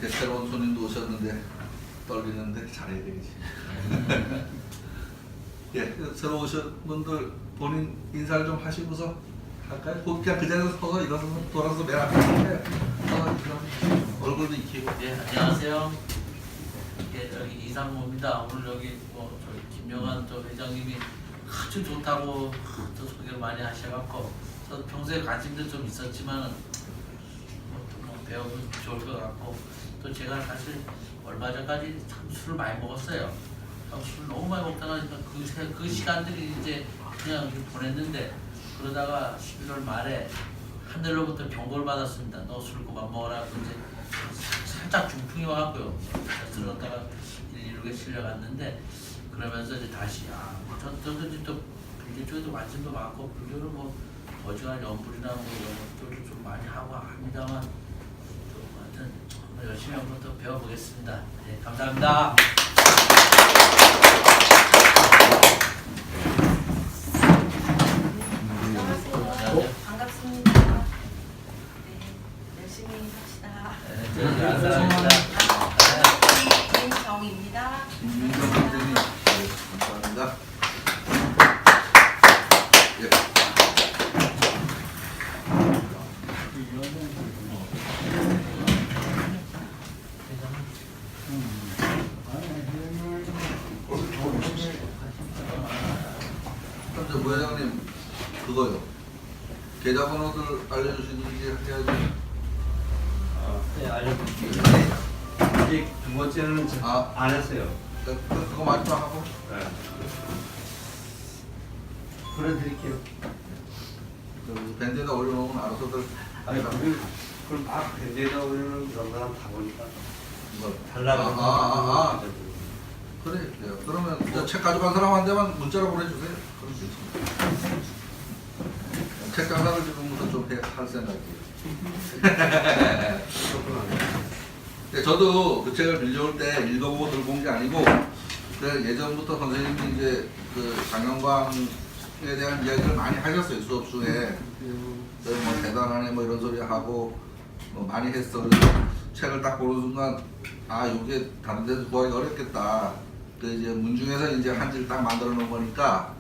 이렇게 새로운 손님도 오셨는데 떨리는데 잘해야 되겠지. 예, 새로 오신 분들 본인 인사를 좀 하시고서 할까요? 그냥 그 자리에서 서서 일어서서 돌아서 맨 앞에 할까요? 얼굴도 익히고. 예, 안녕하세요. 예, 여기 이상모입니다. 오늘 여기 저희 김영환 회장님이 아주 좋다고 또 소개를 많이 하셔갖고 저도 평소에 관심도 좀 있었지만은 배우면 좋을 것 같고 또 제가 사실 얼마 전까지 참 술을 많이 먹었어요. 술을 너무 많이 먹다가 그 시간들이 이제 그냥 이렇게 보냈는데 그러다가 11월 말에 하늘로부터 경고를 받았습니다. 너 술 그만 먹어라. 이제 살짝 중풍이 와갖고요. 들었다가 116에 실려갔는데 그러면서 이제 다시 저도 또 불교 쪽에도 관심도 많고 불교는 거지와 연불이나 이런 것들을 좀 많이 하고 합니다만 또 하여튼 열심히 한번 또 배워보겠습니다. 네, 감사합니다. 안녕하세요. 반갑습니다. 네, 열심히 합시다. 네, 감사합니다. 김정입니다. 김민정 선생님, 네, 감사합니다. 예. 현재 부회장님 그거요. 계좌번호들 알려주시는지 해야지. 네, 알려드릴게요. 아직 두 번째는 안 했어요. 그거 마지막 하고. 네. 보내드릴게요. 밴드에다 올려놓으면 알아서들. 아니, 그걸 막 밴드에다 올리는 그런 사람 다 보니까 뭐 달라고. 그래. 네. 그러면 이제 책 가져간 사람한테만 문자로 보내주세요. 그럴 수 있습니다. 책 장사를 지금부터 좀 할 생각이에요. 네, 저도 그 책을 빌려올 때 읽어보고 들고 온 게 아니고 예전부터 선생님이 이제 그 장영광에 대한 이야기를 많이 하셨어요. 수업 중에. 뭐 대단하네 뭐 이런 소리 하고 뭐 많이 했어. 그래서 책을 딱 보는 순간 이게 다른 데서 구하기 어렵겠다. 그 이제 문중에서 이제 한 질 딱 만들어 놓은 거니까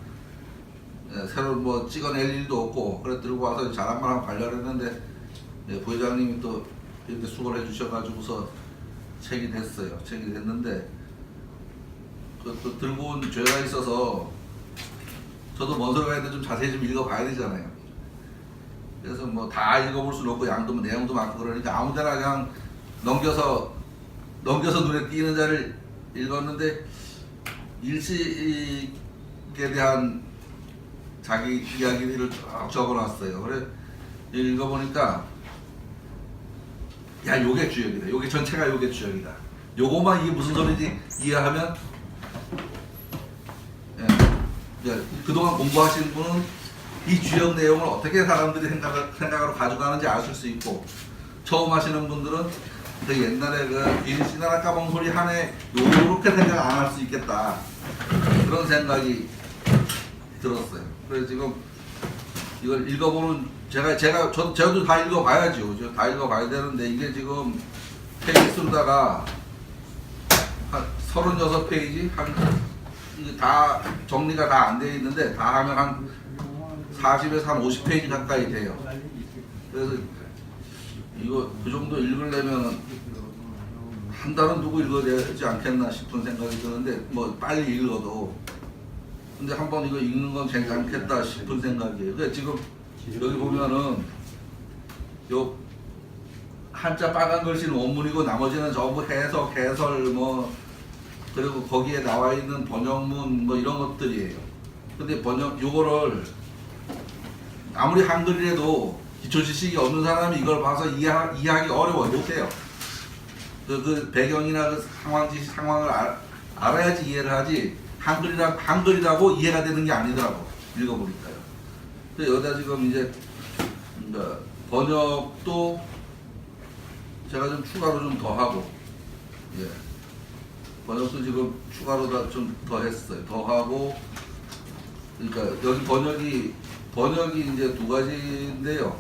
새로 뭐 찍어낼 일도 없고 그래 들고 와서 자랑만 하고 가려고 했는데 부회장님이 또 이렇게 수고를 해주셔가지고서 책이 됐어요. 책이 됐는데 또 들고 온 죄가 있어서 저도 먼 소리 가는데 좀 자세히 좀 읽어봐야 되잖아요. 그래서 뭐 다 읽어볼 수는 없고 양도 내용도 많고 그러니까 아무데나 그냥 넘겨서 눈에 띄는 자를 읽었는데 일식에 대한 자기 이야기들을 쭉 적어놨어요. 그래 읽어보니까 요게 주역이다. 요게 전체가 요게 주역이다. 요거만 이게 무슨 소리인지 이해하면 그동안 공부하신 분은 이 주역 내용을 어떻게 사람들이 생각으로 가져가는지 아실 수 있고 처음 하시는 분들은 그 옛날에 그 빈시나라 까먹은 소리 하네 요렇게 생각 안 할 수 있겠다. 그런 생각이 들었어요. 그래서 지금 이걸 읽어보는 저도 다 읽어봐야죠. 다 읽어봐야 되는데 이게 지금 페이지 수로다가 한 36페이지 이게 다 정리가 다 안 돼 있는데 다 하면 한 40에서 한 50페이지 가까이 돼요. 그래서 이거 그 정도 읽으려면 한 달은 두고 읽어야 되지 않겠나 싶은 생각이 드는데 뭐 빨리 읽어도 근데 한번 이거 읽는 건 괜찮겠다 싶은 생각이에요. 그러니까 지금 여기 보면은 요 한자 빨간 글씨는 원문이고 나머지는 전부 해석, 해설 뭐 그리고 거기에 나와 있는 번역문 뭐 이런 것들이에요. 근데 요거를 아무리 한글이라도 기초 지식이 없는 사람이 이걸 봐서 이해하기 어려워요. 못해요. 그 배경이나 그 상황을 알아야지 이해를 하지 한글이라고 이해가 되는 게 아니더라고. 읽어보니까요. 근데 여기다 지금 이제 번역도 제가 좀 추가로 좀 더 하고 번역도 지금 추가로 다 좀 더 했어요. 더 하고 그러니까 여기 번역이 이제 두 가지인데요.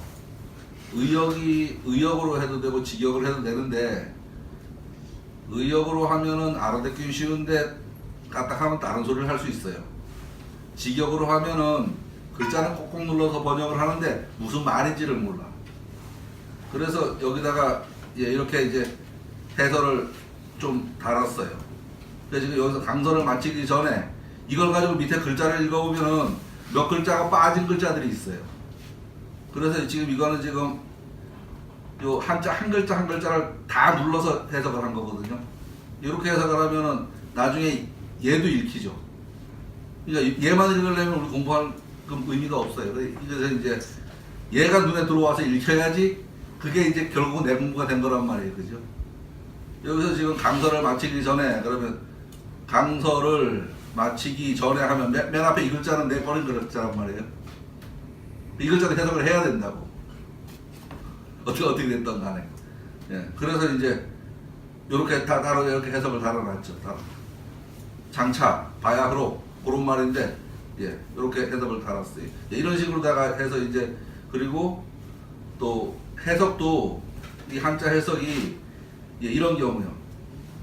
의역으로 해도 되고 직역을 해도 되는데 의역으로 하면은 알아듣기 쉬운데 까딱하면 다른 소리를 할 수 있어요. 직역으로 하면은 글자는 꼭꼭 눌러서 번역을 하는데 무슨 말인지를 몰라. 그래서 여기다가 이렇게 이제 해설을 좀 달았어요. 그래서 지금 여기서 강서를 마치기 전에 이걸 가지고 밑에 글자를 읽어보면은 몇 글자가 빠진 글자들이 있어요. 그래서 지금 이거는 지금 요 한자 한 글자 한 글자를 다 눌러서 해석을 한 거거든요. 이렇게 해석을 하면은 나중에 얘도 읽히죠. 그러니까 얘만 읽으려면 우리 공부할 의미가 없어요. 그래서 이제 얘가 눈에 들어와서 읽혀야지 그게 이제 결국은 내 공부가 된 거란 말이에요. 그죠? 여기서 지금 강서를 마치기 전에 그러면 강서를 마치기 전에 하면 맨 앞에 이 글자는 내버린 글자란 말이에요. 이 글자도 해석을 해야 된다고. 어떻게 됐던 간에. 예. 그래서 이제 요렇게 따로 이렇게 해석을 달아놨죠. 따로. 장차, 바야흐로 그런 말인데 예, 이렇게 해석을 달았어요. 예, 이런 식으로다가 해서 이제 그리고 또 해석도 이 한자 해석이 예, 이런 경우요.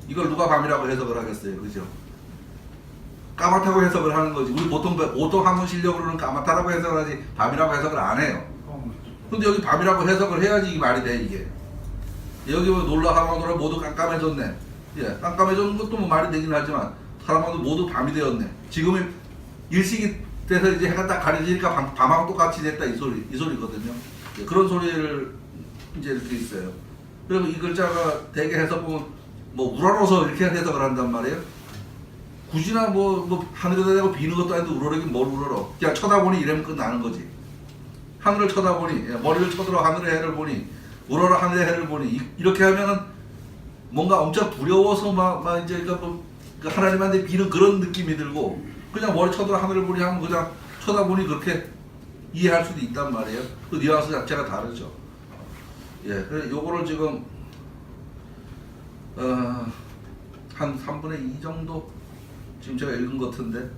이걸 누가 밤이라고 해석을 하겠어요, 그죠? 까맣다고 해석을 하는 거지. 우리 보통 한문 실력으로는 까맣다라고 해석을 하지 밤이라고 해석을 안 해요. 근데 여기 밤이라고 해석을 해야지 이 말이 돼 이게. 여기 뭐 놀라 하마노라 모두 깜깜해졌네. 예, 깜깜해졌는 것도 뭐 말이 되긴 하지만 사람마다 모두 밤이 되었네. 지금은 일식이 돼서 이제 해가 딱 가려지니까 밤하고 똑같이 됐다 이 소리거든요. 예, 그런 소리를 이제 이렇게 있어요. 그리고 이 글자가 대개 해석 보면 뭐 우러러서 이렇게 해석을 한단 말이에요. 굳이나 뭐 하늘에다 대고 비는 것도 아닌데 우러러긴 뭘 우러러. 그냥 쳐다보니 이러면 끝나는 거지. 하늘을 쳐다보니 머리를 쳐들어 하늘의 해를 보니 우러러 하늘의 해를 보니 이렇게 하면은 뭔가 엄청 두려워서 막 이제 뭐 하나님한테 비는 그런 느낌이 들고 그냥 머리 쳐들어 하늘을 보니 하면 그냥 쳐다보니 그렇게 이해할 수도 있단 말이에요. 그 뉘앙스 자체가 다르죠. 예, 그래 요거를 지금 한 3분의 2 정도 지금 제가 읽은 것 같은데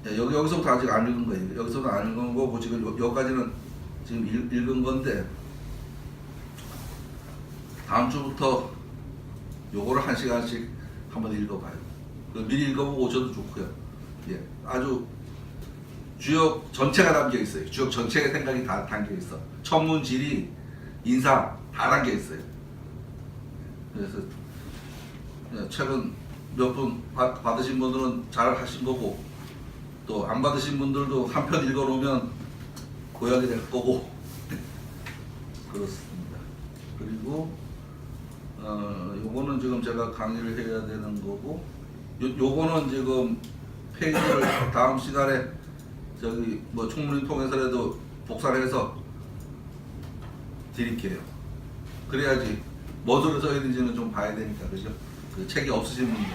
예, 여기서부터 아직 안 읽은 거예요. 여기서부터 안 읽은 거고 지금 여기까지는 지금 읽은 건데 다음 주부터 요거를 1시간씩 한번 읽어봐요. 미리 읽어보고 오셔도 좋고요. 예, 아주 주역 전체가 담겨 있어요. 주역 전체의 생각이 다 담겨 있어. 천문, 지리, 인사 다 담겨 있어요. 그래서 최근 몇 분 받으신 분들은 잘 하신 거고 또 안 받으신 분들도 한 편 읽어놓으면 고약이 될 거고 그렇습니다. 그리고 요거는 지금 제가 강의를 해야 되는 거고 요거는 지금 페이지를 다음 시간에 저기 뭐 총무님 통해서라도 복사를 해서 드릴게요. 그래야지 뭐로 써 있는지는 좀 봐야 되니까 그죠? 그 책이 없으신 분들.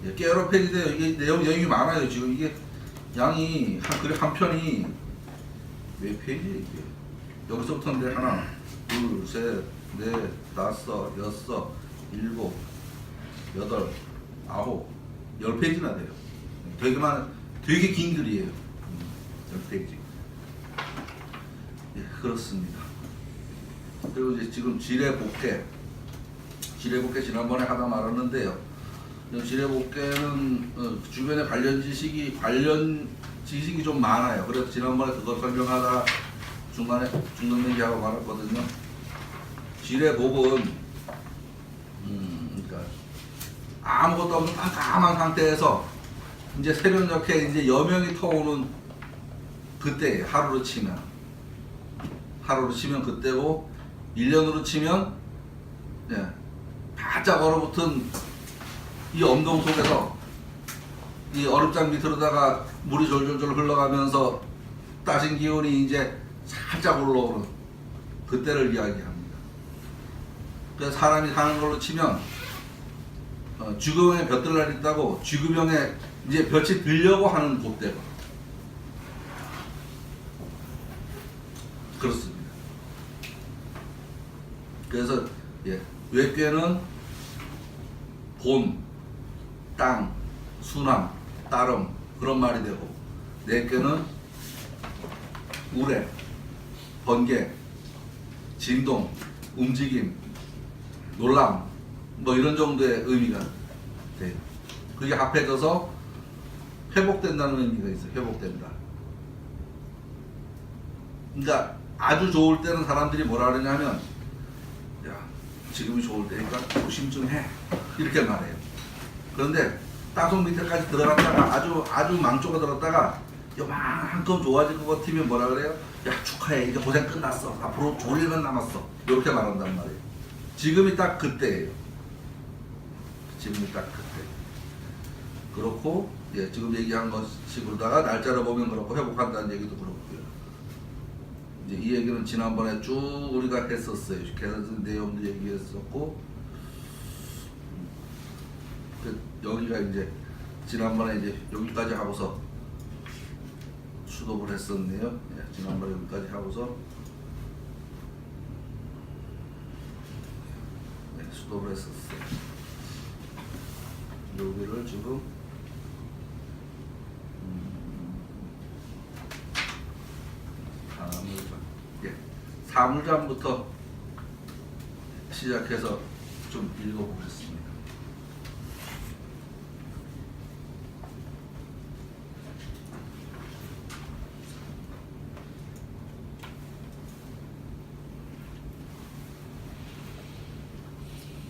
예, 꽤 여러 페이지인데 이게 내용이 많아요. 지금 이게 양이 한 편이 몇 페이지예요 이게? 여기서부터인데 하나, 둘, 셋, 넷, 다섯, 여섯, 일곱, 여덟, 아홉, 10페이지나 돼요. 되게 긴 글이에요. 10페이지. 예, 그렇습니다. 그리고 이제 지금 지뢰복개 지난번에 하다 말았는데요. 지뢰복개는 주변에 관련 지식이 좀 많아요. 그래서 지난번에 그거 설명하다 중간에 중간 얘기하고 말았거든요. 지뢰복은 그러니까 아무것도 없는 깜깜한 상태에서 이제 새벽녘에 이제 여명이 터오는 그때 하루로 치면 그때고 1년으로 치면 예, 바짝 얼어붙은 이 엄동 속에서 이 얼음장 밑으로다가 물이 졸졸졸 흘러가면서 따신 기온이 이제 살짝 올라오는 그때를 이야기합니다. 그래서 사람이 사는 걸로 치면 쥐구멍에 볕들 있다고 쥐구멍에 이제 볕이 들려고 하는 그때가 그렇습니다. 그래서 예, 외꾀는 본, 땅, 순함, 따름 그런 말이 되고 내꾀는 우레, 번개, 진동, 움직임, 놀람 뭐 이런 정도의 의미가 돼요. 그게 합해져서 회복된다는 의미가 있어요. 회복된다. 그러니까 아주 좋을 때는 사람들이 뭐라 그러냐면 야 지금이 좋을 때니까 조심 좀 해 이렇게 말해요. 그런데 땅속 밑에까지 들어갔다가 아주 망조가 들었다가 요만큼 좋아질 것 같으면 뭐라 그래요? 야 축하해 이제 고생 끝났어 앞으로 좋을 일만 남았어 이렇게 말한단 말이에요. 지금이 딱 그때예요. 지금이 딱 그때. 그렇고 예, 지금 얘기한 것이 그러다가 날짜를 보면 그렇고 회복한다는 얘기도 그렇고요. 이제 이 얘기는 지난번에 쭉 우리가 했었어요. 계속 내용도 얘기했었고 여기가 이제 지난번에 이제 여기까지 하고서 수독을 했었네요. 예, 지난번에 여기까지 하고서 네, 수독을 했었어요. 여기를 지금 사물장부터 시작해서 좀 읽어보겠습니다.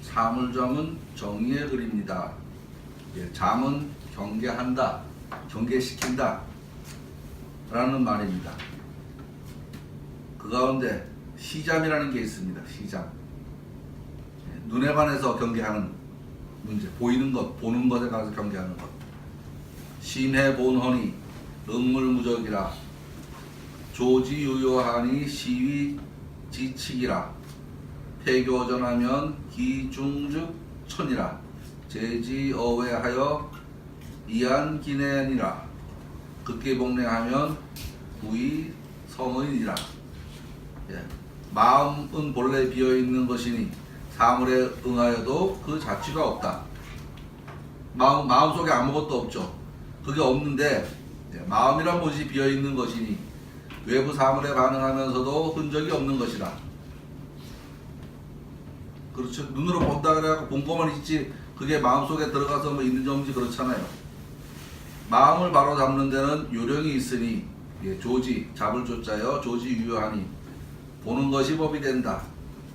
사물점은 정의의 글입니다. 예, 잠은 경계한다, 경계시킨다 라는 말입니다. 그 가운데 시잠이라는 게 있습니다. 시잠. 예, 눈에 관해서 경계하는 문제, 보이는 것, 보는 것에 관해서 경계하는 것. 심해본허니 음물무적이라 조지유효하니 시위지칙이라 폐교전하면 기중즉 천이라 제지어외하여 이안기내니라 극기복례하면 부의 성의니라. 예. 마음은 본래 비어있는 것이니 사물에 응하여도 그 자취가 없다. 마음속에 아무것도 없죠. 그게 없는데 예. 마음이란 것이 비어있는 것이니 외부 사물에 반응하면서도 흔적이 없는 것이라. 그렇죠. 눈으로 본다 그래갖고 본 것만 있지 그게 마음속에 들어가서 뭐 있는지 없는지 그렇잖아요. 마음을 바로 잡는 데는 요령이 있으니 예, 조지, 잡을 조자여 조지 유효하니 보는 것이 법이 된다.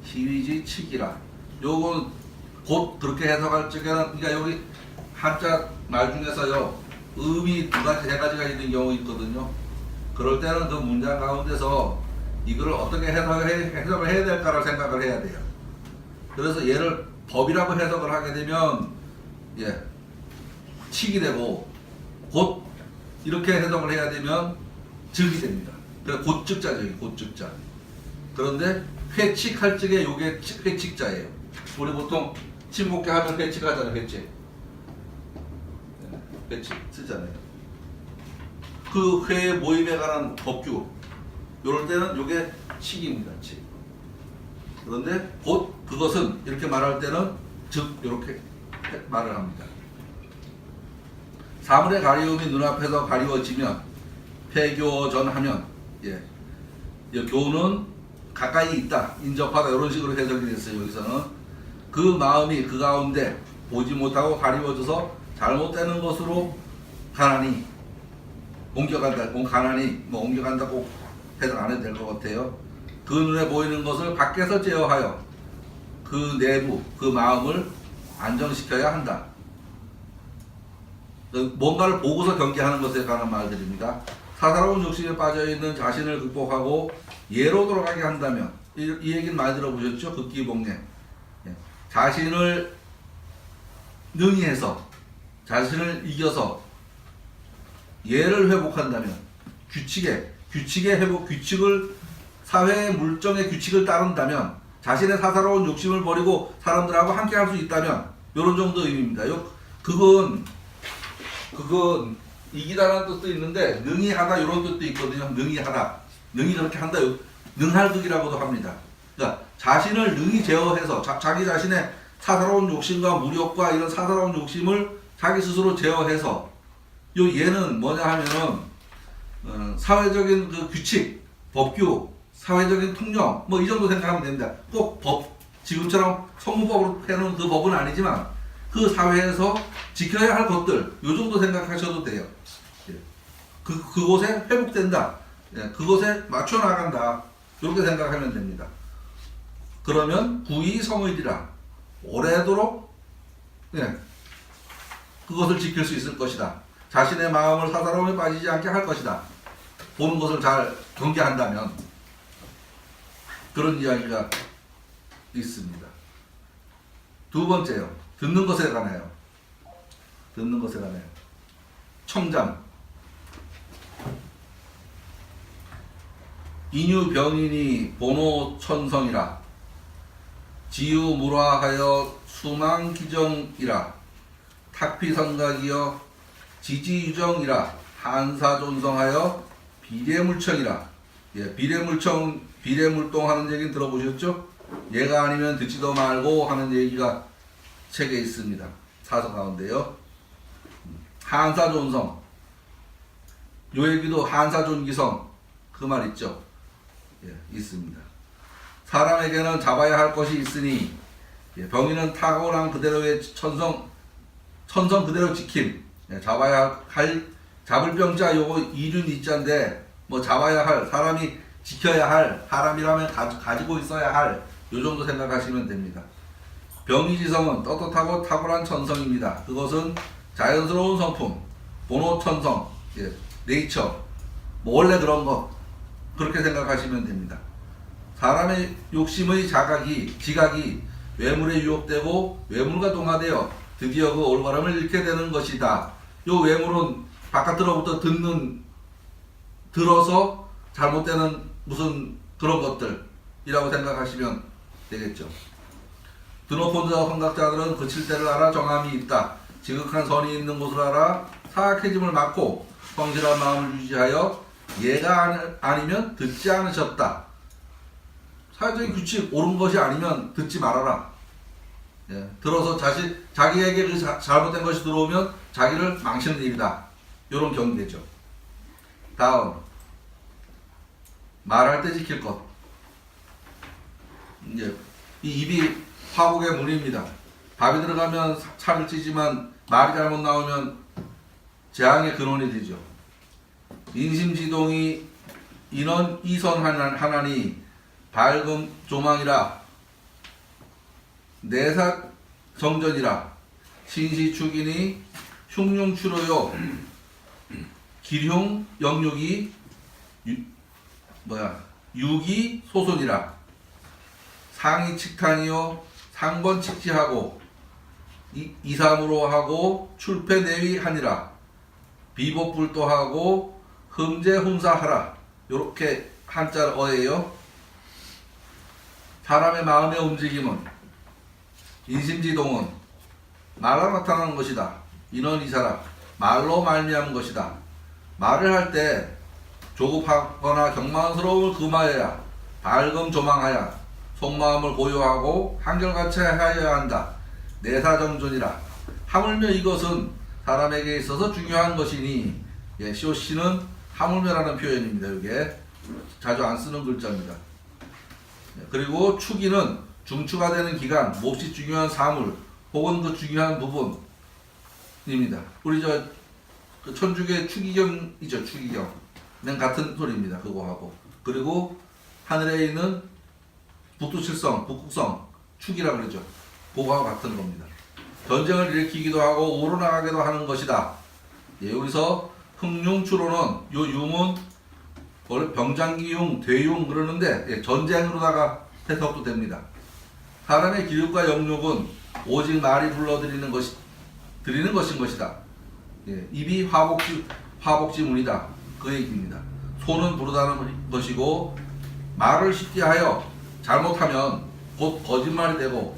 시위지 칙이라. 요건 곧 그렇게 해석할 적에는 그러니까 여기 한자 말 중에서요 음이 두 가지, 세 가지가 있는 경우 있거든요. 그럴 때는 그 문장 가운데서 이거를 어떻게 해석을 해야 될까를 생각을 해야 돼요. 그래서 얘를 법이라고 해석을 하게 되면 예, 칙이 되고 곧 이렇게 해석을 해야 되면 즉이 됩니다. 그래서 곧즉자죠. 곧즉자. 그런데 회칙할 적에 요게 회칙자예요. 우리 보통 침묵회 하면 회칙하잖아요. 회칙. 회칙 쓰잖아요. 그 회 모임에 관한 법규 요럴 때는 요게 칙입니다. 칙. 그런데 곧 그것은 이렇게 말할 때는 즉 이렇게 말을 합니다. 사물의 가리움이 눈앞에서 가리워지면 폐교전하면 예, 교는 가까이 있다, 인접하다 이런 식으로 해석이 됐어요. 여기서는 그 마음이 그 가운데 보지 못하고 가리워져서 잘못되는 것으로 가나니 옮겨간다. 가나니 뭐 옮겨간다 꼭 해석 안 해도 될 것 같아요. 그 눈에 보이는 것을 밖에서 제어하여 그 내부, 그 마음을 안정시켜야 한다. 뭔가를 보고서 경계하는 것에 관한 말들입니다. 사사로운 욕심에 빠져있는 자신을 극복하고 예로 돌아가게 한다면 이 얘기는 많이 들어보셨죠? 극기복례. 자신을 능히해서 자신을 이겨서 예를 회복한다면 규칙의 회복, 규칙을 사회의 물정의 규칙을 따른다면 자신의 사사로운 욕심을 버리고 사람들하고 함께 할 수 있다면 이런 정도 의미입니다. 그건 이기다라는 뜻도 있는데 능히하다 이런 뜻도 있거든요. 능히하다. 능히 그렇게 한다. 능할극이라고도 합니다. 그러니까 자신을 능히 제어해서 자기 자신의 사사로운 욕심과 무력과 이런 사사로운 욕심을 자기 스스로 제어해서 얘는 뭐냐 하면은 사회적인 그 규칙, 법규, 사회적인 통념 뭐 이 정도 생각하면 됩니다. 꼭 지금처럼 성문법으로 해놓은 그 법은 아니지만 그 사회에서 지켜야 할 것들 요 정도 생각하셔도 돼요. 예. 그곳에 회복된다. 예. 그것에 맞춰 나간다. 이렇게 생각하면 됩니다. 그러면 구이 성의리라 오래도록 예. 그것을 지킬 수 있을 것이다. 자신의 마음을 사사로움에 빠지지 않게 할 것이다. 보는 것을 잘 경계한다면 그런 이야기가 있습니다. 두 번째요. 듣는 것에 관해요. 듣는 것에 관해요. 청잠. 인유 병인이 보노 천성이라 지유 무라하여 수망 기정이라 탁피성각이여 지지유정이라 한사존성하여 비례물청이라. 예, 비례물동 하는 얘기는 들어보셨죠? 얘가 아니면 듣지도 말고 하는 얘기가 책에 있습니다. 사서 가운데요. 한사존성. 요 얘기도 한사존기성 그 말 있죠? 예, 있습니다. 사람에게는 잡아야 할 것이 있으니 예, 병인은 탁월한 그대로의 천성 그대로 지킴. 예, 잡아야 할 잡을 병자 요거 이륜 이자인데 뭐 잡아야 할 사람이 지켜야 할 사람이라면 가지고 있어야 할 요 정도 생각하시면 됩니다. 병이지성은 떳떳하고 탁월한 천성입니다. 그것은 자연스러운 성품, 본호 천성, 예, 네이처, 뭐 원래 그런 거 그렇게 생각하시면 됩니다. 사람의 욕심의 지각이 외물에 유혹되고 외물과 동화되어 드디어 그 올바름을 잃게 되는 것이다. 요 외물은 바깥으로부터 들어서 잘못되는 무슨 그런 것들이라고 생각하시면 되겠죠. 드높은 성각자들은 그칠 때를 알아 정함이 있다. 지극한 선이 있는 곳을 알아 사악해짐을 막고 성실한 마음을 유지하여 얘가 아니면 듣지 않으셨다. 사회적인 규칙 옳은 것이 아니면 듣지 말아라. 예, 들어서 자기에게 그 잘못된 것이 들어오면 자기를 망치는 일이다. 이런 경계죠. 다음 말할 때 지킬 것. 이제 이 입이 화복의 문입니다. 밥이 들어가면 살을 찌지만 말이 잘못 나오면 재앙의 근원이 되죠. 인심지동이 인원 이선하나니 밝음 조망이라 내사 정전이라 신시축이니 흉룡추로요 기흉 영육이 유기 소손이라 상이 칙탄이요 상번 칙지하고 이삼으로 하고 출패 내위 하니라 비법불도 하고 흠제 훈사하라. 요렇게 한자어예요. 사람의 마음의 움직임은 인심지동은 말로 나타나는 것이다. 인원이사라 말로 말미암은 것이다. 말을 할 때 조급하거나 경망스러움을 금하여야 밝음 조망하여 속마음을 고요하고 한결같이 하여야 한다. 내사정존이라 하물며 이것은 사람에게 있어서 중요한 것이니 예, 쇼씨는 하물며라는 표현입니다. 이게 자주 안 쓰는 글자입니다. 그리고 축이는 중추가 되는 기간, 몹시 중요한 사물 혹은 그 중요한 부분입니다. 우리 그 천주교 추기경이죠. 추기경은 같은 소리입니다. 그거하고. 그리고 하늘에 있는 북두칠성, 북극성, 축이라고 그러죠. 그거하고 같은 겁니다. 전쟁을 일으키기도 하고 우러나가기도 하는 것이다. 예, 여기서 흑융추로는 요 융은 원래 병장기융, 대융 그러는데 예, 전쟁으로다가 해석도 됩니다. 사람의 기력과 영욕은 오직 말이 불러들이는 것인 것이다. 예, 입이 화복지문이다. 그 얘기입니다. 손은 부르다는 것이고 말을 쉽게 하여 잘못하면 곧 거짓말이 되고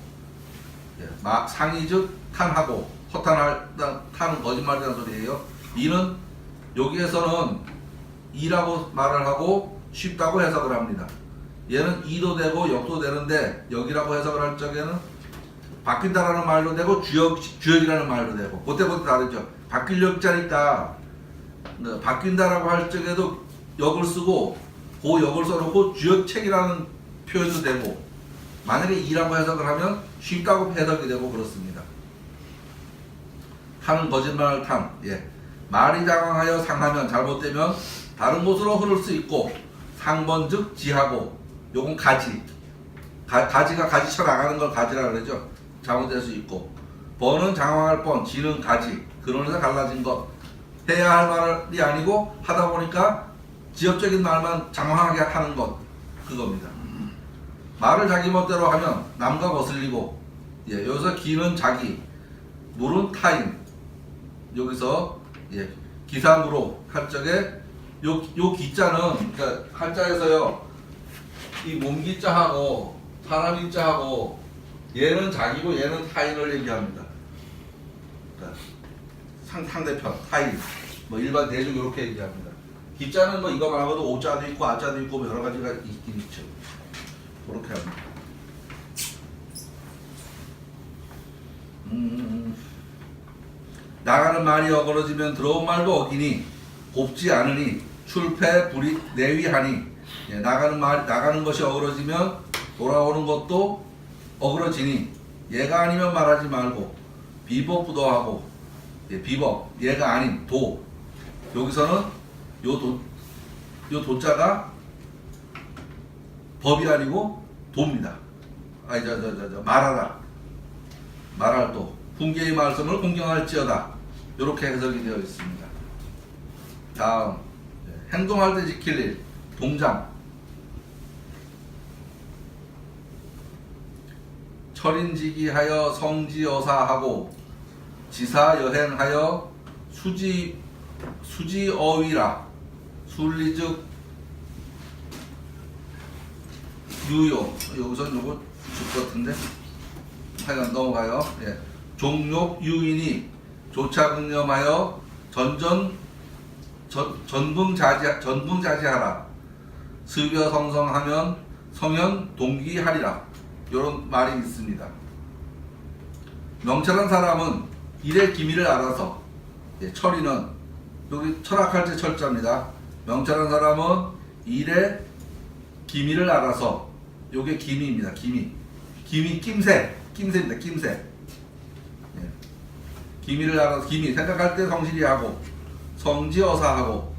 예, 상이 즉 탄하고 허탄하는 거짓말이라는 소리예요. 이는 여기에서는 이라고 말을 하고 쉽다고 해석을 합니다. 얘는 이도 되고 역도 되는데 여기라고 해석을 할 적에는 바뀐다라는 말도 되고 주역이라는 말도 되고 그때부터 다르죠. 바뀔 역자니까 바뀐다라고 할 적에도 역을 쓰고 그 역을 써놓고 주역책이라는 표현도 되고 만약에 이라고 해석을 하면 쉽다고 해석이 되고 그렇습니다. 탐은 거짓말을 탐. 예. 말이 장황하여 상하면 잘못되면 다른 곳으로 흐를 수 있고 상번즉 지하고 요건 가지. 가지가 가지 쳐나가는 걸 가지라 그러죠. 잘못될 수 있고 번은 장황할 뻔, 지는 가지. 근원에서 갈라진 것. 해야 할 말이 아니고 하다 보니까 지역적인 말만 장황하게 하는 것. 그겁니다. 말을 자기 멋대로 하면 남과 거슬리고 예, 여기서 기는 자기, 물은 타인. 여기서 예, 기사무로 할 적에 요 기자는 그러니까 한자에서요 이 몸기자하고 사람기자하고 얘는 자기고 얘는 타인을 얘기합니다. 그러니까 상대편 타인 뭐 일반 대중 이렇게 얘기합니다. 기자는 뭐 이거 말고도 오자도 있고 아자도 있고 뭐 여러 가지가 있긴 있죠. 그렇게 합니다. 나가는 말이 어그러지면 들어온 말도 어기니 곱지 않으니 출패 불이 내위하니 예, 나가는 것이 어그러지면 돌아오는 것도 어그러지니 얘가 아니면 말하지 말고 비법부도하고 예, 비법 얘가 아닌 도 여기서는 요 도자가 법이 아니고 도입니다. 말할 도 훈계의 말씀을 공경할지어다 이렇게 해석이 되어 있습니다. 다음 행동할 때 지킬 일 동장 철인지기하여 성지어사하고 지사여행하여 수지어위라 순리즉 유효 여기서 요거 줄 것 같은데 하여간 넘어가요. 예. 종욕 유인이 조차근념하여 전붕자지하라 습여성성하면 성현 동기하리라 이런 말이 있습니다. 명철한 사람은 일의 기미를 알아서 예, 철이는 여기 철학할 때 철자입니다. 명철한 사람은 일의 기미를 알아서 요게 기미입니다. 기미 낌새입니다. 낌새 예. 기미를 알아서 기미 생각할 때 성실히 하고 성지어사하고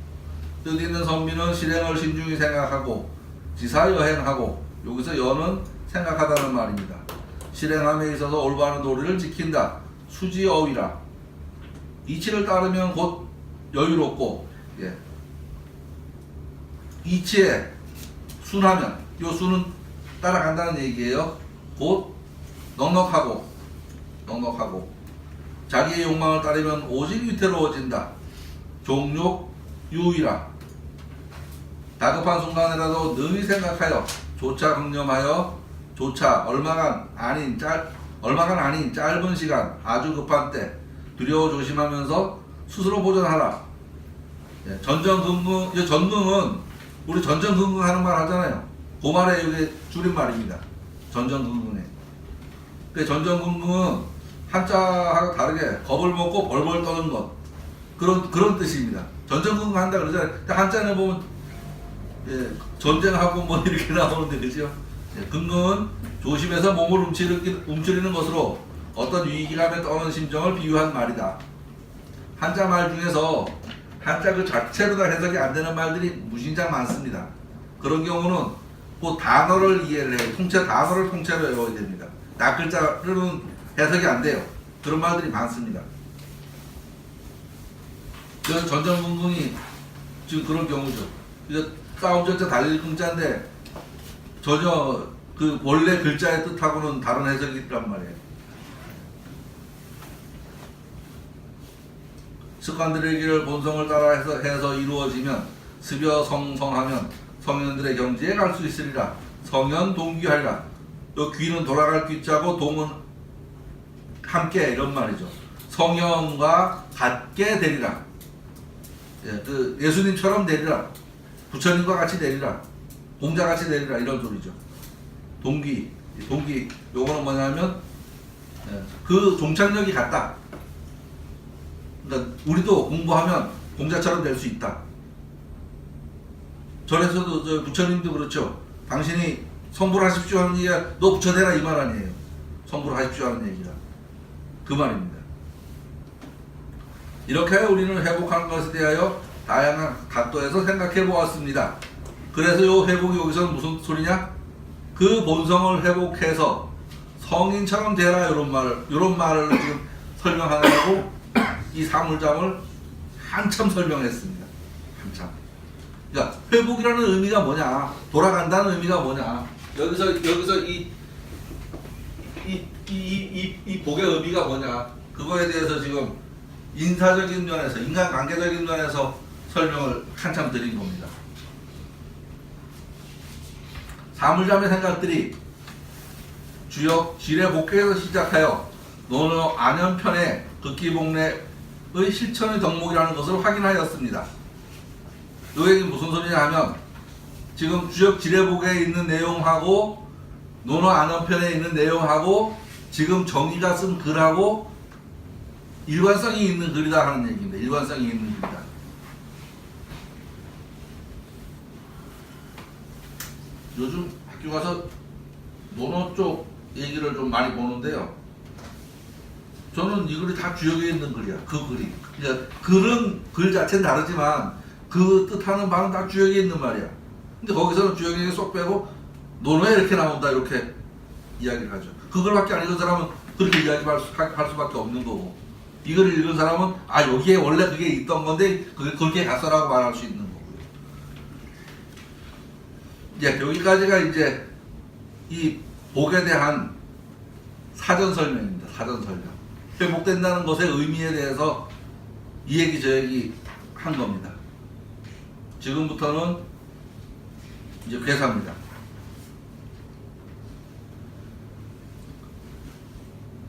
뜻 있는 선비는 실행을 신중히 생각하고 지사여행하고 여기서 여는 생각하다는 말입니다. 실행함에 있어서 올바른 도리를 지킨다. 수지어위라 이치를 따르면 곧 여유롭고 예. 이치에 순하면 요 순은 따라간다는 얘기예요. 곧 넉넉하고 자기의 욕망을 따르면 오직 위태로워진다. 종욕 유의라 다급한 순간이라도 능히 생각하여 조차 긍념하여 조차 얼마간 아닌 짧은 시간 아주 급한 때 두려워 조심하면서 스스로 보존하라. 예, 전전긍긍 전긍은 우리 전전긍긍하는 말 하잖아요. 그 말에 이게 줄임말입니다. 전전긍긍에. 그 전전긍긍은 한자하고 다르게 겁을 먹고 벌벌 떠는 것 그런 뜻입니다. 전전긍긍 한다 그러잖아요. 한자는 보면 예, 전쟁하고 뭐 이렇게 나오는데 그죠? 예, 긍긍은 조심해서 몸을 움츠리는 것으로 어떤 위기감에 떠는 심정을 비유한 말이다. 한자 말 중에서 한자 그 자체로 다 해석이 안 되는 말들이 무진장 많습니다. 그런 경우는 그 단어를 이해를 해요. 단어를 통째로 외워야 됩니다. 낱글자로는 해석이 안 돼요. 그런 말들이 많습니다. 그래서 전전긍긍이 지금 그런 경우죠. 그래서 싸움전자 달릴긍자인데 전혀 그 원래 글자의 뜻하고는 다른 해석이 있단 말이에요. 습관들의 길을 본성을 따라 해서 이루어지면 습여성성하면 성현들의 경지에 갈 수 있으리라. 성현 동귀하리라. 또 귀는 돌아갈 귀자고 동은 함께 이런 말이죠. 성현과 같게 되리라. 예, 그 예수님처럼 되리라. 부처님과 같이 되리라. 공자같이 되리라. 이런 소리죠. 동기 요거는 뭐냐면 예, 그 종착역이 같다. 그러니까 우리도 공부하면 공자처럼 될 수 있다. 절에서도 부처님도 그렇죠. 당신이 성불 하십시오 하는 얘기가 너 부처대라 이 말 아니에요. 성불 하십시오 하는 얘기가 그 말입니다. 이렇게 우리는 회복하는 것에 대하여 다양한 각도에서 생각해 보았습니다. 그래서 요 회복이 여기서는 무슨 소리냐? 그 본성을 회복해서 성인처럼 되라 이런 말을 지금 설명하려고 이 사물잠을 한참 설명했습니다. 한참. 그러니까 회복이라는 의미가 뭐냐? 돌아간다는 의미가 뭐냐? 여기서 이 복의 의미가 뭐냐? 그거에 대해서 지금 인사적인 면에서 인간관계적인 면에서 설명을 한참 드린 겁니다. 사물잠의 생각들이 주역 지뢰복회에서 시작하여 논어 안연편의 극기복례의 실천의 덕목이라는 것을 확인하였습니다. 이 얘기는 무슨 소리냐 하면 지금 주역 지뢰복에 있는 내용하고 논어 안연편에 있는 내용하고 지금 정의가 쓴 글하고 일관성이 있는 글이다 하는 얘기입니다. 일관성이 있는 글이다. 요즘 학교 가서 논어 쪽 얘기를 좀 많이 보는데요. 저는 이 글이 다 주역에 있는 글이야. 그 글이. 그러니까 글은 글 자체는 다르지만 그 뜻하는 바는 다 주역에 있는 말이야. 근데 거기서는 주역에 쏙 빼고 논어에 이렇게 나온다 이렇게 이야기를 하죠. 그걸밖에 안 읽은 사람은 그렇게 이야기할 수밖에 없는 거고 이걸 읽은 사람은 아 여기에 원래 그게 있던 건데 그렇게 갔어라고 말할 수 있는 거고요. 이제 여기까지가 이제 이 복에 대한 사전 설명입니다. 사전 설명. 회복된다는 것의 의미에 대해서 이 얘기 저 얘기 한 겁니다. 지금부터는 이제 괴사입니다.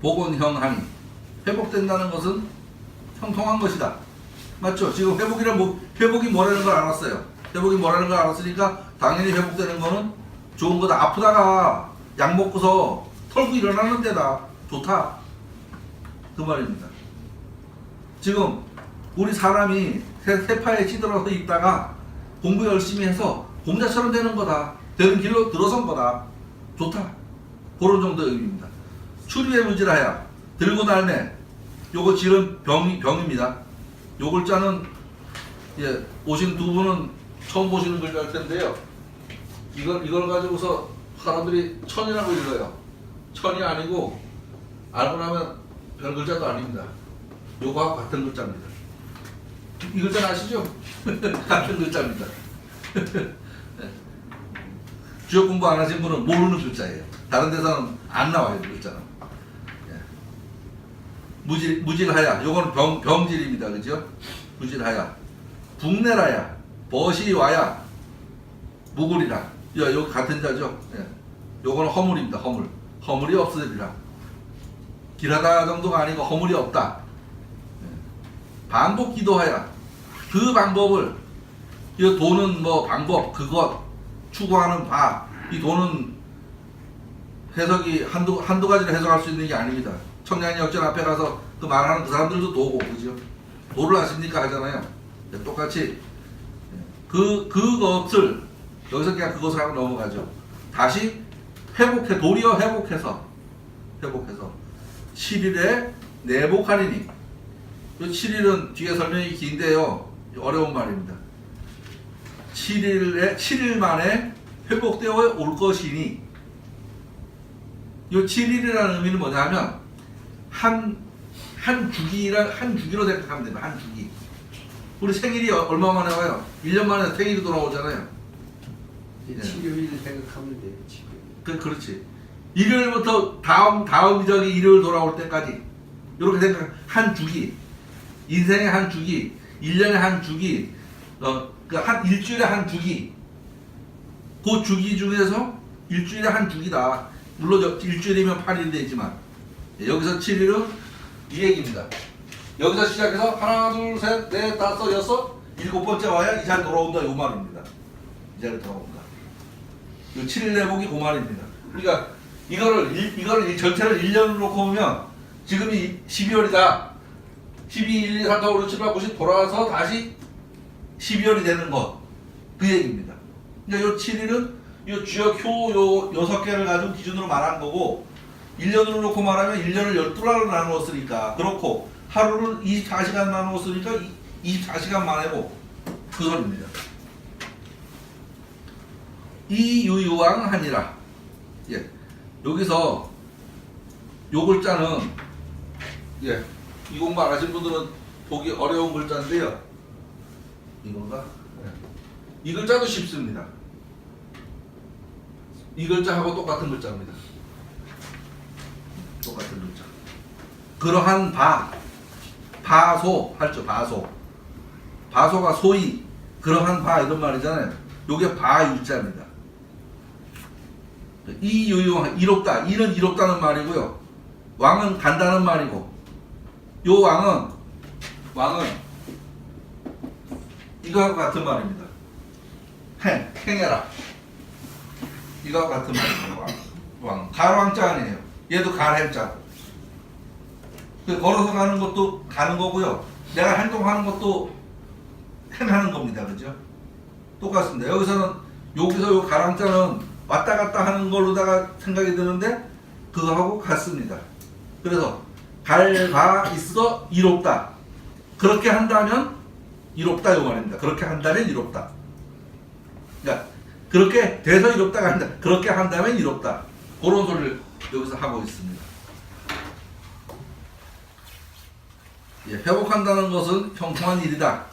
복은 형하니 회복된다는 것은 형통한 것이다. 맞죠? 지금 회복이 뭐라는 걸 알았어요. 회복이 뭐라는 걸 알았으니까 당연히 회복되는 거는 좋은 거다. 아프다가 약 먹고서 털고 일어나는 데다. 좋다. 그 말입니다. 지금 우리 사람이 세파에 찌들어서 있다가 공부 열심히 해서 공자처럼 되는 거다. 되는 길로 들어선 거다. 좋다. 그런 정도의 의미입니다. 추리에 무질하야 들고 날매 요거 지금 병입니다. 요 글자는 예, 오신 두 분은 처음 보시는 글자일 텐데요. 이걸 가지고서 사람들이 천이라고 읽어요. 천이 아니고 알고 나면 별 글자도 아닙니다. 요거하고 같은 글자입니다. 이 글자 아시죠? 같은 글자입니다. 주역 공부 안 하신 분은 모르는 글자예요. 다른 데서는 안 나와요, 글자는. 무질하야, 요거는 병질입니다. 그죠? 무질하야. 북내라야, 벗이 와야, 무굴이라. 여기 같은 자죠? 예. 요거는 허물입니다. 허물이 없으리라. 길하다 정도가 아니고 허물이 없다. 예. 반복 기도하야. 그 방법을, 이 도는 뭐 방법, 그것, 추구하는 바, 이 도는 해석이 한두 가지를 해석할 수 있는 게 아닙니다. 청량리 역전 앞에 가서 그 말하는 그 사람들도 도고, 그죠? 도를 아십니까? 하잖아요. 네, 똑같이. 그것을, 여기서 그냥 그것을 하고 넘어가죠. 다시 도리어 회복해서, 7일에 내복하리니. 이 7일은 뒤에 설명이 긴데요. 어려운 말입니다. 7일 만에 회복되어 올 것이니, 이 7일이라는 의미는 뭐냐 하면, 한 주기로 생각하면 됩니다. 한 주기. 우리 생일이 얼마 만에 와요? 1년 만에 생일이 돌아오잖아요. 네. 7요일 생각하면 돼요. 7요일. 그렇지. 일요일부터 다음 저기 일요일 돌아올 때까지 이렇게 생각. 한 주기. 인생의 한 주기. 1년의 한 주기. 한 일주일에 한 주기. 그 주기 중에서 일주일에 한 주기다. 물론 일주일이면 8일 되지만 여기서 7일은 이 얘기입니다. 여기서 시작해서 하나, 둘, 셋, 넷, 다섯, 여섯, 7번째 와야 이 자리 돌아온다. 요 말입니다. 이 자리 돌아온다. 요 7일 내복이 그 말입니다. 그러니까 이거를 전체를 1년으로 놓고 보면 지금이 12월이다. 12, 1, 2, 3, 4, 5, 6, 7, 8, 9, 10 돌아와서 다시 12월이 되는 것. 그 얘기입니다. 그러니까 요 7일은 이 주역효 요 6개를 가지고 기준으로 말한 거고 1년으로 놓고 말하면 1년을 12달로 나누었으니까 그렇고 하루를 24시간 나누었으니까 24시간 만에고 그 소리입니다. 이유유왕 하니라. 예. 여기서 요 글자는 예. 이 공부 안 하신 분들은 보기 어려운 글자인데요. 이건가? 예. 이 글자도 쉽습니다. 이 글자하고 똑같은 글자입니다. 똑같은 글자. 그러한 바소 할죠. 바소가 소위 그러한 바 이런 말이잖아요. 요게 바유자입니다. 이유유 이롭다. 이는 이롭다는 말이고요. 왕은 간다는 말이고 요 왕은 이거하고 같은 말입니다. 행해라. 이거하고 같은 말이에요. 왕. 갈왕자 아니에요. 얘도 갈행자고. 걸어서 가는 것도 가는 거고요. 내가 행동하는 것도 행하는 겁니다. 그죠? 똑같습니다. 여기서 요 가랑자는 왔다 갔다 하는 걸로다가 생각이 드는데 그거하고 같습니다. 그래서 갈바 있어 이롭다. 그렇게 한다면 이롭다 요 말입니다. 그렇게 한다면 이롭다. 그러니까 그렇게 돼서 이롭다가 아니다. 그렇게 한다면 이롭다. 그런 소리를 여기서 하고 있습니다. 예, 회복한다는 것은 형통한 일이다.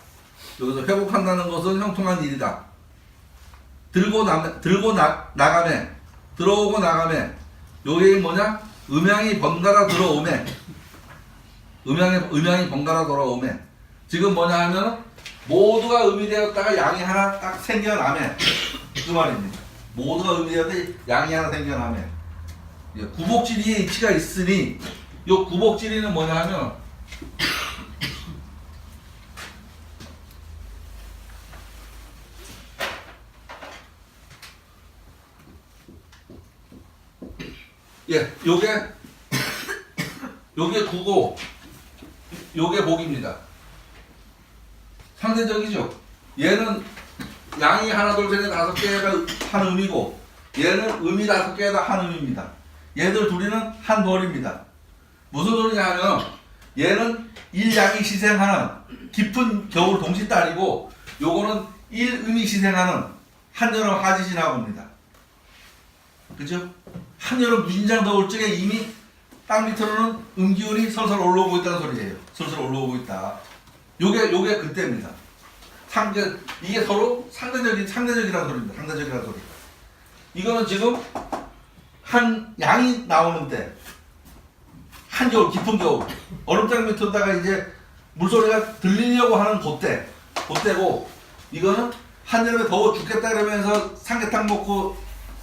여기서 회복한다는 것은 형통한 일이다. 나가매 들어오고 나가매 요게 뭐냐? 음양이 번갈아 들어오매 음양이 번갈아 돌아오매 지금 뭐냐 하면 모두가 음이 되었다가 양이 하나 딱 생겨나매 그 말입니다. 모두가 음이 되었다가 양이 하나 생겨나매 예, 구복지리의 이치가 있으니 요 구복지리는 뭐냐 하면 예, 요게 구고, 요게 복입니다. 상대적이죠. 얘는 양이 하나, 둘, 셋, 넷, 5개가 한 음이고, 얘는 음이 5개가 한 음입니다. 얘들 둘이는 한 벌입니다. 무슨 소리냐 하면, 얘는 1양이 시생하는 깊은 겨울 동시달이고, 요거는 1음이 시생하는 한여름 하지시나 봅니다. 그죠? 한여름 무진장 더울 적에 이미 땅 밑으로는 음기운이 설설 올라오고 있다는 소리예요. 설설 올라오고 있다. 요게 그때입니다. 이게 서로 상대적이라는 소리입니다. 상대적이라는 소리. 이거는 지금 한 양이 나오는 때, 한겨울, 깊은 겨울, 얼음장 밑에다가 이제 물소리가 들리려고 하는 그때고, 이거는 한여름에 더워 죽겠다 그러면서 삼계탕 먹고,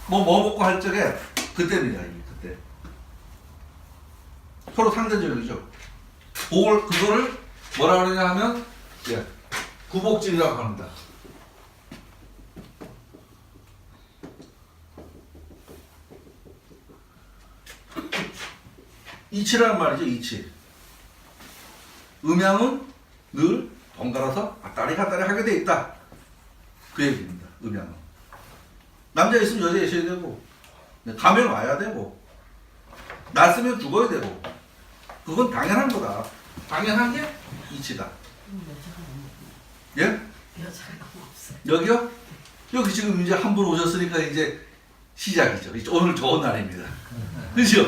뭐 먹고 할 적에, 그때입니다. 그때. 서로 상대적이죠. 그거를 뭐라 그러냐 하면, 예, 구복질이라고 합니다. 이치라는 말이죠. 이치. 음양은 늘 번갈아서 왔다리 갔다리 하게 돼 있다. 그 얘기입니다. 음양은. 남자 있으면 여자 있어야 되고, 가면 와야 되고, 났으면 죽어야 되고, 그건 당연한 거다. 당연한 게 이치다. 예? 여자가 너무 없어요. 여기요? 여기 지금 이제 한 분 오셨으니까 이제 시작이죠. 이제 오늘 좋은 날입니다. 그죠?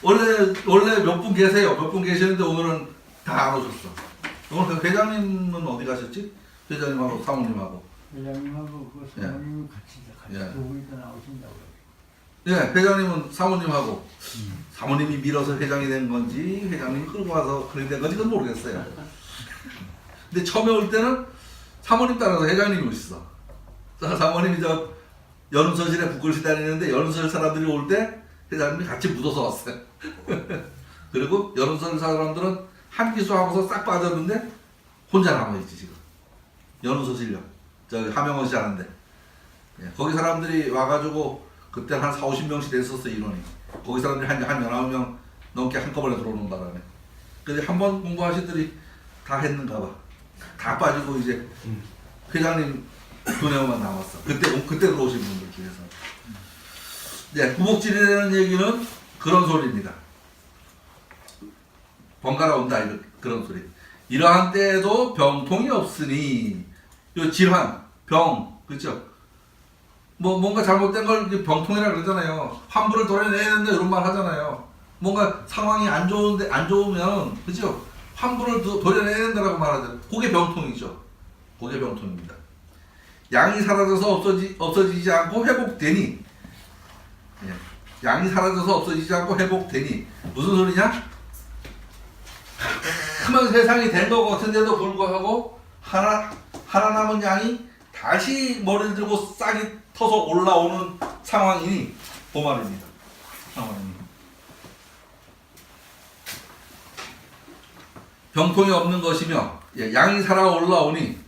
원래 몇 분 계세요. 몇 분 계시는데 오늘은 다 안 오셨어. 오늘 그 회장님은 어디 가셨지? 회장님하고 사모님하고. 회장님하고 그 사모님이 같이 예. 보고 있다 나오신다고요. 예, 회장님은 사모님하고 사모님이 밀어서 회장이 된 건지 회장님이 끌고 와서 그렇게 된 건지 그건 모르겠어요. 근데 처음에 올 때는 사모님 따라서 회장님이 오셨어. 사모님이 저 연은서실에 북글씨 다니는데 연은서실 사람들이 올 때 회장님이 같이 묻어서 왔어요. 그리고 연은서실 사람들은 한 기수하고서 싹 빠졌는데 혼자 남아있지 지금. 연은서실요. 저기 하명원시 하는데. 예, 거기 사람들이 와가지고 그때 한 40-50명씩 됐었어요 인원이. 거기 사람들이 한 19명 넘게 한꺼번에 들어오는 바람에. 근데 한 번 공부하시더니 다 했는가 봐. 다 빠지고 이제 회장님 그 내용만 남았어. 그때 들어오신 분들 중에서. 네, 구복질이라는 얘기는 그런 소리입니다. 번갈아 온다 그런 소리. 이러한 때에도 병통이 없으니 요 질환, 병, 그렇죠? 뭐 뭔가 잘못된 걸 병통이라 그러잖아요. 환부를 도려내야 된다 이런 말 하잖아요. 뭔가 상황이 안 좋으면 그렇죠? 환부를 도려내야 된다라고 말하잖아요. 그게 병통이죠. 그게 병통입니다. 양이 사라져서 없어지지 않고 회복되니, 예. 양이 사라져서 없어지지 않고 회복되니 무슨 소리냐? 큰 세상이 된 것 같은데도 불구하고 하나 남은 양이 다시 머리를 들고 싹이 터서 올라오는 상황이니 그 말입니다. 상황입니다. 병통이 없는 것이며, 예, 양이 살아 올라오니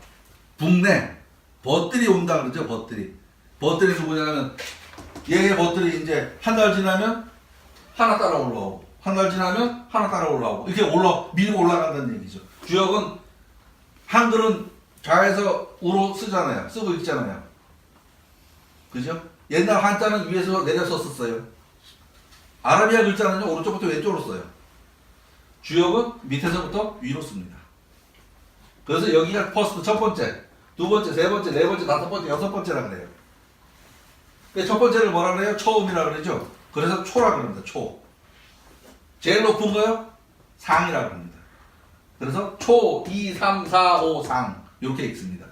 북내 벗들이 온다 그러죠. 벗들이 누구냐면 얘의 벗들이 이제 한 달 지나면 하나 따라 올라오고 한 달 지나면 하나 따라 올라오고 이렇게 밀고 올라간다는 얘기죠. 주역은 한글은 좌에서 우로 쓰고 있잖아요. 그죠? 옛날 한자는 위에서 내려 썼었어요. 아라비아 글자는요 오른쪽부터 왼쪽으로 써요. 주역은 밑에서부터 위로 씁니다. 그래서 여기가 퍼스트 첫 번째, 두 번째, 세 번째, 네 번째, 다섯 번째, 여섯 번째라 그래요. 첫 번째를 뭐라 그래요? 초음이라 그러죠. 그래서 초라 그럽니다. 초. 제일 높은 거요? 상이라 그럽니다. 그래서 초, 2, 3, 4, 5, 상 이렇게 읽습니다.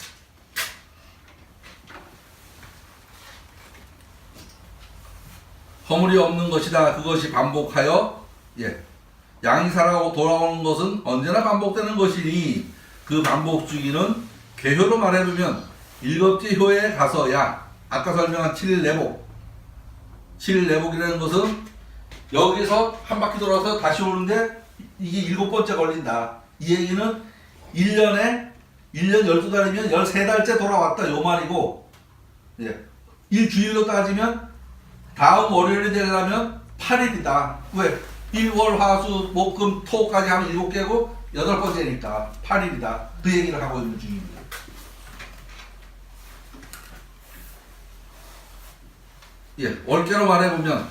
허물이 없는 것이다. 그것이 반복하여, 예, 양이 살아 돌아오는 것은 언제나 반복되는 것이니 그 반복 주기는 개효로 말해보면 일곱째 효에 가서야 아까 설명한 7일 내복 7일 내복이라는 것은 여기서 한 바퀴 돌아서 다시 오는데 이게 7번째 걸린다. 이 얘기는 1년 12달이면 13달째 돌아왔다 요 말이고, 예, 일주일로 따지면 다음 월요일이 되려면 8일이다. 왜? 1월 화수 목금 토까지 하면 7개고 8번째니까 8일이다. 그 얘기를 하고 있는 중입니다. 예, 월계로 말해보면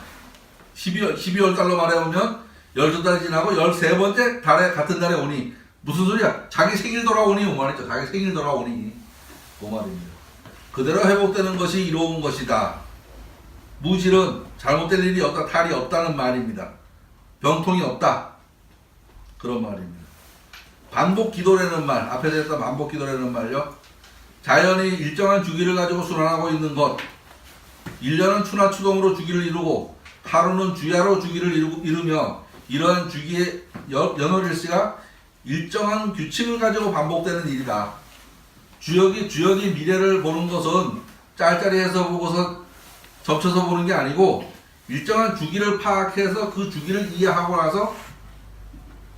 12월 달로 말해보면 12달 지나고 13번째 달에 같은 달에 오니 무슨 소리야? 자기 생일 돌아오니 오 말이죠. 자기 생일 돌아오니 오 말입니다. 그대로 회복되는 것이 이로운 것이다. 무질은 잘못될 일이 없다, 탈이 없다는 말입니다. 병통이 없다 그런 말입니다. 반복 기도라는 말, 앞에서 했던 반복 기도라는 말요. 자연이 일정한 주기를 가지고 순환하고 있는 것. 1년은 추나 추동으로 주기를 이루고 하루는 주야로 주기를 이루며 이러한 주기의 연월일시가 일정한 규칙을 가지고 반복되는 일이다. 주역이 미래를 보는 것은 짤짤이해서 보고서 접쳐서 보는 게 아니고 일정한 주기를 파악해서 그 주기를 이해하고 나서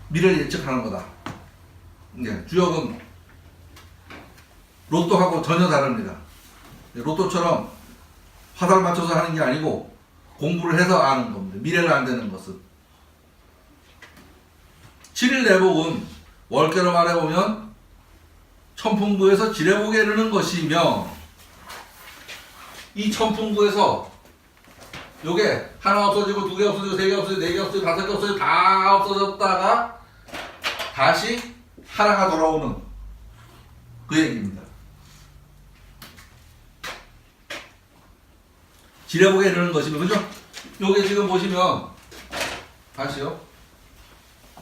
미래를 예측하는 거다. 네, 주역은 로또하고 전혀 다릅니다. 로또처럼 화살 맞춰서 하는 게 아니고 공부를 해서 아는 겁니다. 미래를 안 되는 것은. 7일 내복은 월계로 말해보면 천풍구에서 지레복에 이르는 것이며 이 천풍구에서 요게 하나 없어지고 두 개 없어지고 세 개 없어지고 네 개 없어지고 다섯 개 없어지고 다 없어졌다가 다시 하나가 돌아오는 그 얘기입니다. 지레복에 이르는 것이며, 그죠? 요게 지금 보시면 다시요.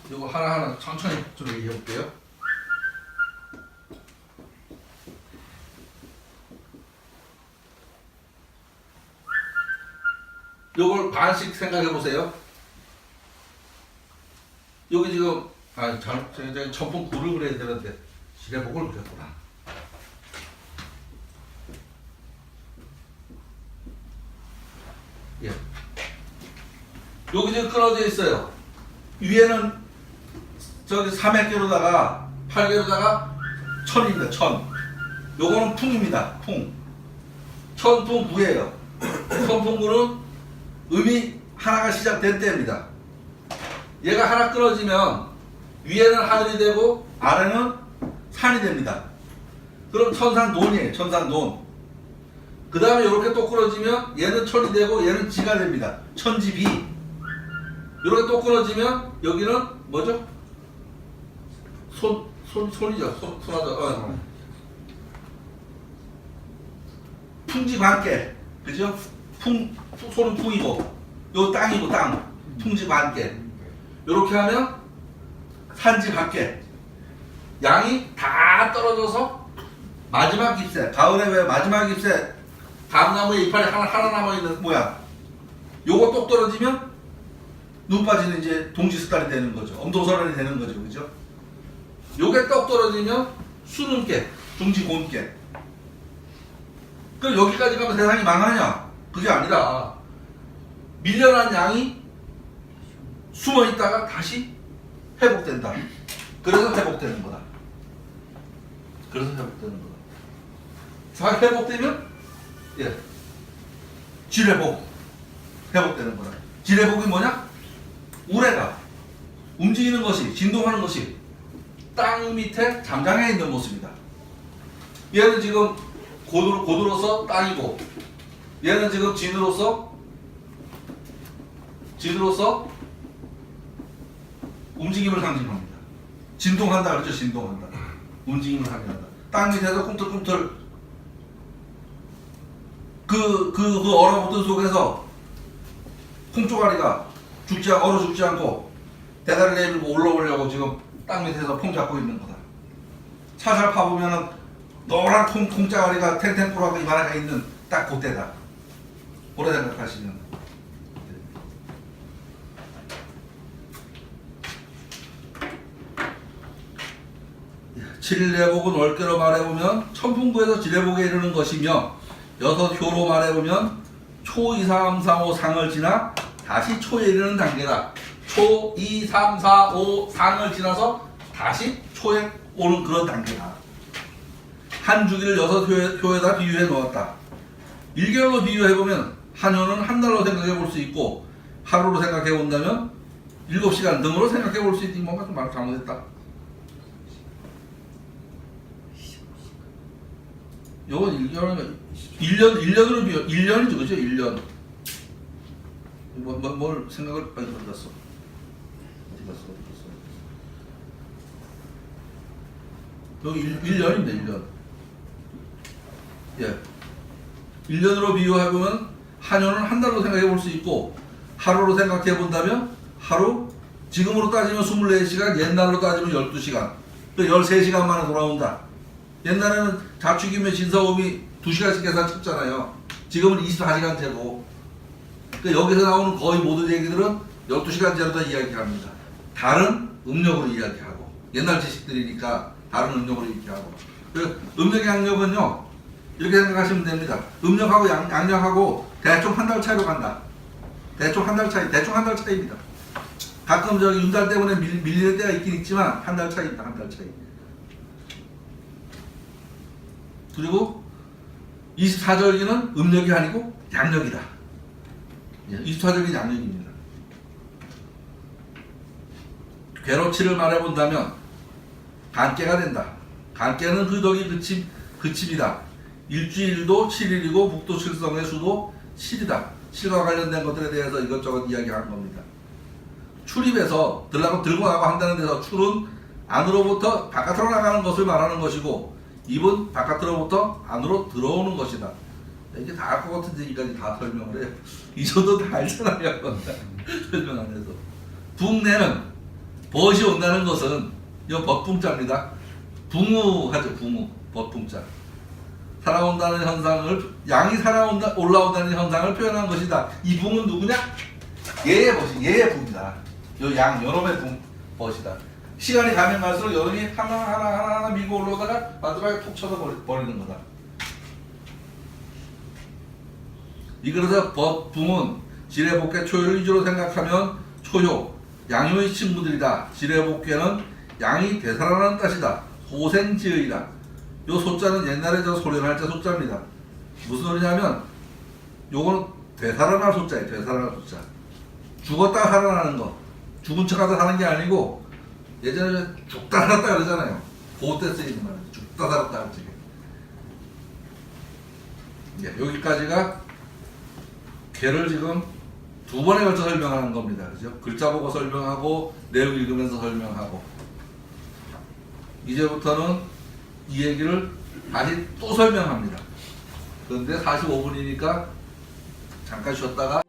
요거 하나하나 천천히 좀 얘기해 볼게요. 요걸 반씩 생각해 보세요. 여기 지금 제가 천풍 구를 그려야 되는데 지레복을 그렸구나. 예. 여기 지금 끊어져 있어요. 위에는 저기 300개로다가 8개로다가 천입니다. 천. 요거는 풍입니다. 풍. 천풍구예요. 천풍구는 음이 하나가 시작된 때입니다. 얘가 하나 끊어지면 위에는 하늘이 되고 아래는 산이 됩니다. 그럼 천산돈이에요. 천산돈. 그 다음에 이렇게 또 끊어지면 얘는 천이 되고 얘는 지가 됩니다. 천지비. 이렇게 또 끊어지면 여기는 뭐죠? 손이죠. 손하죠. 풍지관계. 그죠? 손은 풍이고 요 땅이고 땅. 풍지관계. 이렇게 하면 산지밖에. 양이 다 떨어져서 마지막 잎새. 가을에 왜 마지막 잎새 감나무에 이파리 하나 남아있는 모양. 요거 똑 떨어지면 눈 빠지는 이제 동지스달이 되는 거죠. 엄도설환이 되는 거죠. 그죠? 요게 떡 떨어지면 수능깨, 중지곤깨. 그럼 여기까지 가면 세상이 망하냐? 그게 아니라 밀려난 양이 숨어 있다가 다시 회복된다. 그래서 회복되는 거다. 그래서 회복되는 거다. 자, 회복되면 예, 질회복 회복되는 거다. 질회복이 뭐냐? 우레가 움직이는 것이, 진동하는 것이 땅 밑에 잠장해 있는 모습이다. 얘는 지금 고도로서 땅이고, 얘는 지금 진으로서 움직임을 상징합니다. 진동한다 그렇죠? 진동한다. 움직임을 상징한다. 땅 밑에서 꿈틀꿈틀 그 얼어붙은 속에서 콩조가리가 얼어 죽지 않고 대가리 내밀고 올라오려고 지금 땅 밑에서 폼 잡고 있는 거다. 살살 파보면은 노란 콩자가리가 탱탱꾸라고 이만하게 있는 딱 그때다. 오래 생각하시면. 질례복은 넓게로 말해보면 천풍부에서 질례복에 이르는 것이며, 여섯 효로 말해보면 초 2, 3, 4, 5 상을 지나 다시 초에 이르는 단계다. 초 2, 3, 4, 5 상을 지나서 다시 초에 오는 그런 단계다. 한 주기를 6효에다 비유해 놓았다. 1개월로 비유해보면 한 효는 한 달로 생각해 볼 수 있고, 하루로 생각해 본다면 7시간 등으로 생각해 볼 수 있는 뭔가 좀 말 잘못했다. 요건 1년으로 비교, 1년이죠, 그죠? 1년. 뭘 생각을 빨리 어디 갔어? 여기 1년입니다, 1년. 예. 1년으로 비유해보면 한 년은 한 달로 생각해 볼 수 있고, 하루로 생각해 본다면 하루, 지금으로 따지면 24시간, 옛날로 따지면 12시간. 또 13시간 만에 돌아온다. 옛날에는 자축이면 진사오미 2시간씩 계산 쳤잖아요. 지금은 24시간제고. 그러니까 여기서 나오는 거의 모든 얘기들은 12시간제로 다 이야기합니다. 다른 음력으로 이야기하고. 옛날 지식들이니까 다른 음력으로 이야기하고. 그 음력 양력은요, 이렇게 생각하시면 됩니다. 음력하고 양력하고 대충 한 달 차이로 간다. 대충 한 달 차이입니다. 가끔 저기 윤달 때문에 밀리는 때가 있긴 있지만 한 달 차이입니다. 한 달 차이. 그리고 24절기는 음력이 아니고 양력이다. 24절기 양력입니다. 괴로치를 말해본다면 간깨가 된다. 간깨는 그 덕이 그침이다. 일주일도 7일이고 북도 칠성의 수도 7이다. 실과 관련된 것들에 대해서 이것저것 이야기하는 겁니다. 출입에서 들고 나가고 한다는 데서 출은 안으로부터 바깥으로 나가는 것을 말하는 것이고, 입은 바깥으로부터 안으로 들어오는 것이다. 이게 다 알 것 같은데 여기까지 다 설명을 해요. 이 정도 다 알잖아요. 설명 안 해서. 붕내는 벗이 온다는 것은 이거 벗붕자입니다. 붕우하죠. 붕우. 벗붕자. 살아온다는 현상을, 양이 올라온다는 현상을 표현한 것이다. 이 붕은 누구냐? 얘의 벗이, 얘의 붕이다. 요 양, 여름의 붕, 벗이다. 시간이 가면 갈수록 여름이 하나 밀고 올라오다가 마지막에 톡 쳐서 버리는 거다. 이그래서 붕은 지뢰복귀 초효를 위주로 생각하면 초효, 양효의 친구들이다. 지뢰복귀는 양이 되살아나는 뜻이다. 호생지의다. 요 소자는 옛날에 저 소련할 때 소자입니다. 무슨 소리냐면 요거는 되살아날 소자예요. 되살아날 소자. 죽었다 살아나는 거. 죽은 척하다 사는 게 아니고, 예전에 죽다 살았다 그러잖아요. 그때 쓰이는 말이에요. 죽다 살았다 할 적에. 여기까지가 개를 지금 두 번에 걸쳐 설명하는 겁니다. 그죠? 글자 보고 설명하고 내용 읽으면서 설명하고 이제부터는 이 얘기를 다시 또 설명합니다. 그런데 45분이니까 잠깐 쉬었다가